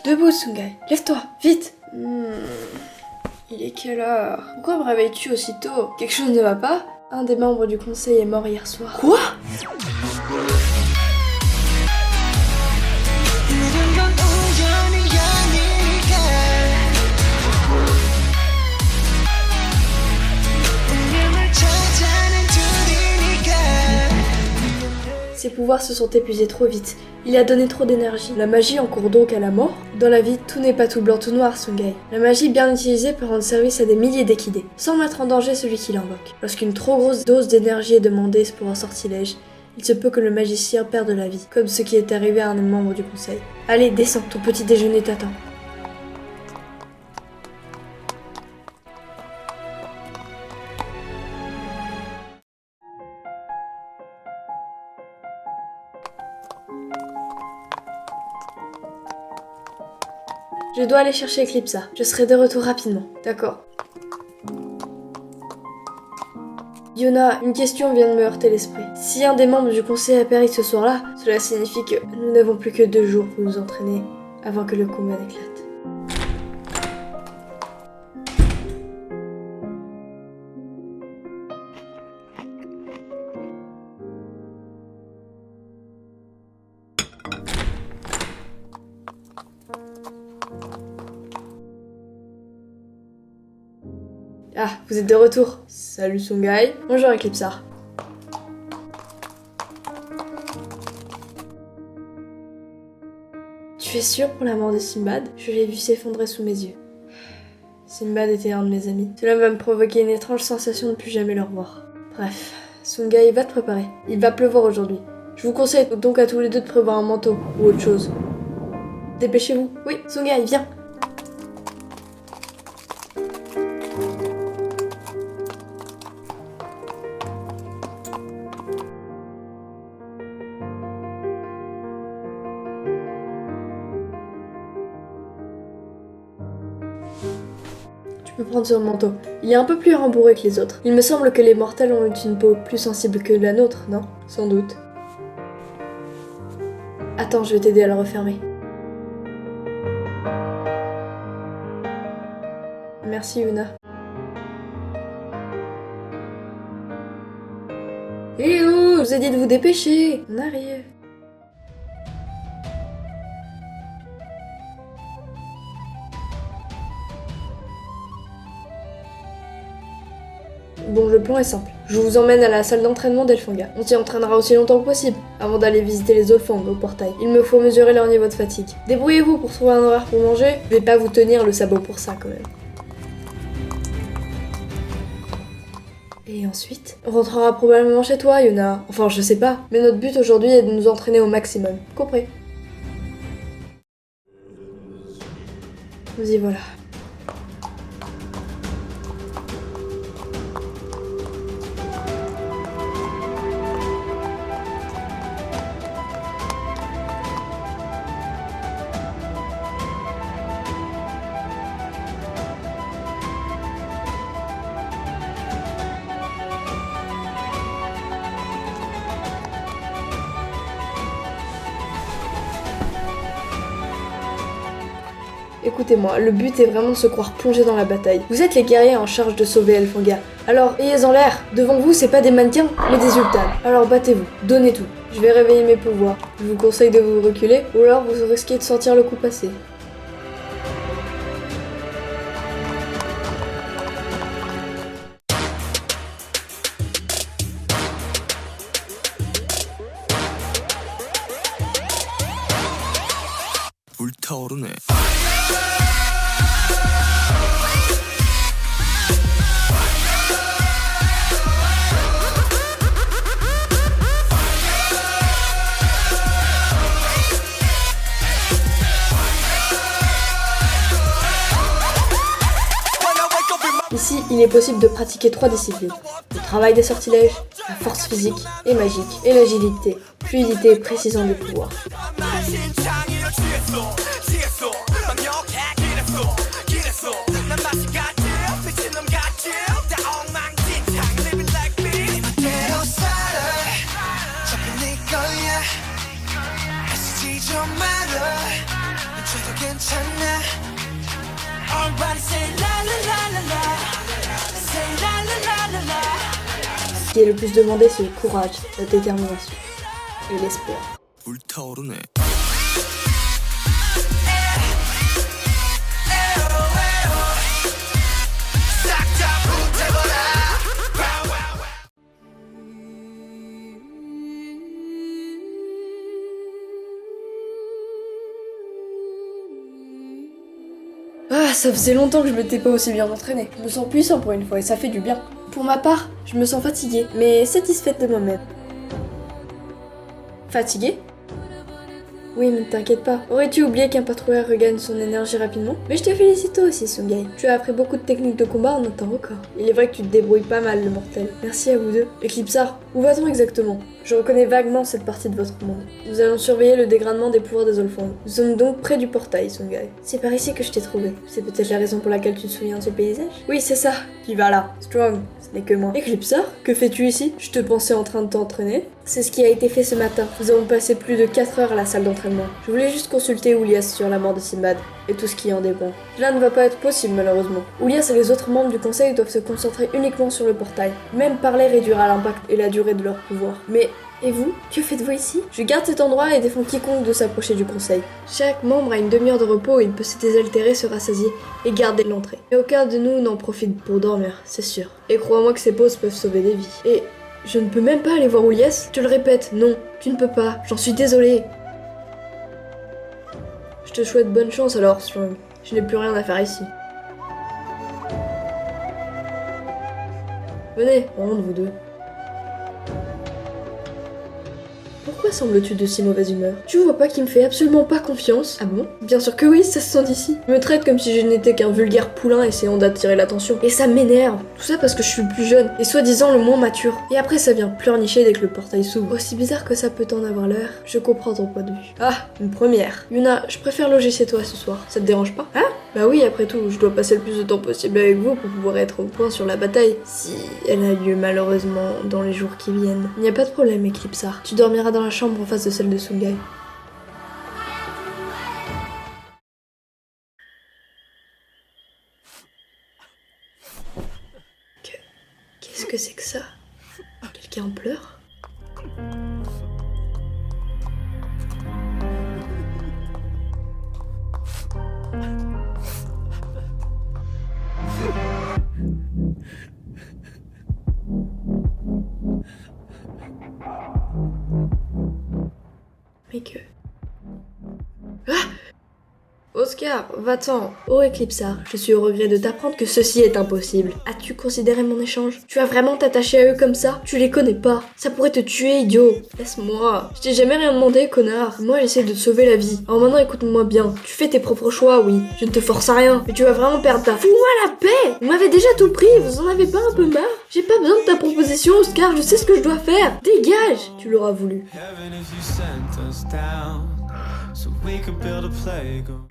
Debout, Sungai. Lève-toi, vite. Il est quelle heure? Pourquoi me réveilles-tu aussitôt? Quelque chose ne va pas? Un des membres du conseil est mort hier soir. Quoi? Ses pouvoirs se sont épuisés trop vite. Il a donné trop d'énergie. La magie encourt donc à la mort? Dans la vie, tout n'est pas tout blanc tout noir, Sungai. La magie bien utilisée peut rendre service à des milliers d'équidés, sans mettre en danger celui qui l'invoque. Lorsqu'une trop grosse dose d'énergie est demandée pour un sortilège, il se peut que le magicien perde la vie, comme ce qui est arrivé à un membre du conseil. Allez, descends, ton petit déjeuner t'attend. Je dois aller chercher Eclipsa. Je serai de retour rapidement. D'accord. Yuna, une question vient de me heurter l'esprit. Si un des membres du conseil a péri ce soir-là, cela signifie que nous n'avons plus que 2 jours pour nous entraîner avant que le combat n'éclate. Ah, vous êtes de retour. Salut Sungai. Bonjour Eclipsa. Tu es sûr pour la mort de Sinbad? Je l'ai vu s'effondrer sous mes yeux. Sinbad était un de mes amis. Cela va me provoquer une étrange sensation de ne plus jamais le revoir. Bref, Sungai va te préparer. Il va pleuvoir aujourd'hui. Je vous conseille donc à tous les deux de prévoir un manteau ou autre chose. Dépêchez-vous. Oui, Sungai, viens. Je peux prendre ce manteau. Il est un peu plus rembourré que les autres. Il me semble que les mortels ont une peau plus sensible que la nôtre, non? Sans doute. Attends, je vais t'aider à le refermer. Merci, Yuna. Eh oh, je vous ai dit de vous dépêcher. On arrive. Bon, le plan est simple. Je vous emmène à la salle d'entraînement d'Elfanga. On s'y entraînera aussi longtemps que possible, avant d'aller visiter les Olfang au portail. Il me faut mesurer leur niveau de fatigue. Débrouillez-vous pour trouver un horaire pour manger. Je vais pas vous tenir le sabot pour ça, quand même. Et ensuite, on rentrera probablement chez toi, Yuna. Enfin, je sais pas. Mais notre but aujourd'hui est de nous entraîner au maximum. Compris? Nous y voilà. Écoutez-moi, le but est vraiment de se croire plongé dans la bataille. Vous êtes les guerriers en charge de sauver Elfanga. Alors, ayez en l'air. Devant vous, c'est pas des mannequins, mais des Ultans. Alors battez-vous, donnez tout. Je vais réveiller mes pouvoirs. Je vous conseille de vous reculer, ou alors vous risquez de sentir le coup passer. 불타오르네. Ici, il est possible de pratiquer 3 disciplines. Le travail des sortilèges, la force physique et magique, et l'agilité, fluidité et précision des pouvoirs. don't matter. 어쩌다 괜찮아. Everybody say la la la la la. Say la la la la la. Ce qui est le plus demandé, c'est le courage, la détermination et l'espoir. 불타오르네. Ah, ça faisait longtemps que je m'étais pas aussi bien entraînée. Je me sens puissant pour une fois et ça fait du bien. Pour ma part, je me sens fatiguée, mais satisfaite de moi-même. Fatiguée? Oui, mais t'inquiète pas. Aurais-tu oublié qu'un patrouilleur regagne son énergie rapidement? Mais je te félicite toi aussi, Sungai. Tu as appris beaucoup de techniques de combat en un temps record. Il est vrai que tu te débrouilles pas mal, le mortel. Merci à vous deux. Eclipsar, où va-t-on exactement? Je reconnais vaguement cette partie de votre monde. Nous allons surveiller le dégradement des pouvoirs des Olfonds. Nous sommes donc près du portail, Sungai. C'est par ici que je t'ai trouvé. C'est peut-être la raison pour laquelle tu te souviens de ce paysage? Oui, c'est ça. Qui va là? Strong. Ce n'est que moi. Eclipsar, que fais-tu ici? Je te pensais en train de t'entraîner. C'est ce qui a été fait ce matin. Nous avons passé plus de 4 heures à la salle d'entraînement. Je voulais juste consulter Oulias sur la mort de Sinbad et tout ce qui en dépend. Cela ne va pas être possible malheureusement. Oulias et les autres membres du conseil doivent se concentrer uniquement sur le portail. Même parler réduira l'impact et la durée de leur pouvoir. Mais et vous? Que faites-vous ici? Je garde cet endroit et défends quiconque de s'approcher du conseil. Chaque membre a une demi-heure de repos où il peut se désaltérer, se rassasier et garder l'entrée. Et aucun de nous n'en profite pour dormir, c'est sûr. Et crois-moi que ces pauses peuvent sauver des vies. Et je ne peux même pas aller voir Oulias? Je te le répète, non, tu ne peux pas, j'en suis désolée. Je te souhaite bonne chance alors, Strong. Je n'ai plus rien à faire ici. Venez, on rentre vous deux. Pourquoi sembles-tu de si mauvaise humeur? Tu vois pas qu'il me fait absolument pas confiance? Ah bon? Bien sûr que oui, ça se sent d'ici. Il me traite comme si je n'étais qu'un vulgaire poulain essayant d'attirer l'attention. Et ça m'énerve. Tout ça parce que je suis le plus jeune et soi-disant le moins mature. Et après ça vient pleurnicher dès que le portail s'ouvre. Aussi bizarre que ça peut en avoir l'air, je comprends ton point de vue. Ah, une première. Yuna, je préfère loger chez toi ce soir. Ça te dérange pas? Hein? Bah oui, après tout, je dois passer le plus de temps possible avec vous pour pouvoir être au point sur la bataille. Si elle a lieu malheureusement dans les jours qui viennent. Il n'y a pas de problème, Eclipsar. Tu dormiras dans la chambre en face de celle de Sungai. Qu'est-ce que c'est que ça? Quelqu'un pleure? Mais que... Ah! Oscar, va-t'en. Oh Eclipsar, je suis au regret de t'apprendre que ceci est impossible. As-tu considéré mon échange? Tu vas vraiment t'attacher à eux comme ça? Tu les connais pas. Ça pourrait te tuer, idiot. Laisse-moi. Je t'ai jamais rien demandé, connard. Moi, j'essaie de te sauver la vie. Alors maintenant, écoute-moi bien. Tu fais tes propres choix, oui. Je ne te force à rien. Mais tu vas vraiment perdre ta... Fous-moi la paix! Vous m'avez déjà tout pris. Vous en avez pas un peu marre? J'ai pas besoin de ta proposition, Oscar. Je sais ce que je dois faire. Dégage! Tu l'auras voulu. Heaven if you sent us down, so we could build a playground.